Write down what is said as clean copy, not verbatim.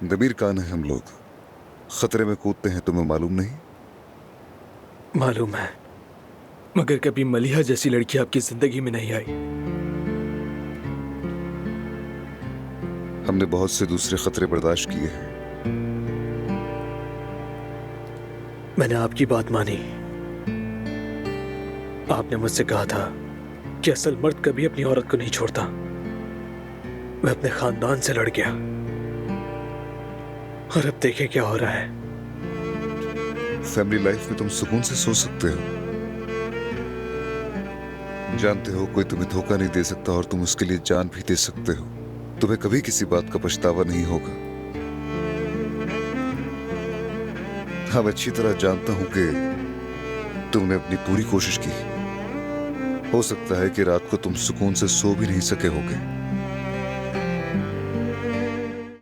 दबीर कान है हम लोग, खतरे में कूदते हैं, तुम्हें मालूम नहीं? मालूम है, मगर कभी मलिहा जैसी लड़की आपकी जिंदगी में नहीं आई। हमने बहुत से दूसरे खतरे बर्दाश्त किए हैं। मैंने आपकी बात मानी। आपने मुझसे कहा था कि असल मर्द कभी अपनी औरत को नहीं छोड़ता। मैं अपने खानदान से लड़ गया और अब देखें क्या हो रहा है। फैमिली लाइफ में तुम सुकून से सो सकते हो। जानते हो कोई तुम्हें धोखा नहीं दे सकता और तुम उसके लिए जान भी दे सकते हो। तुम्हें कभी किसी बात का पछतावा नहीं होगा। हाँ, मैं अच्छी तरह जानता हूं कि तुमने अपनी पूरी कोशिश की। हो सकता है कि रात को तुम सुकून से सो भी नहीं सके होगे।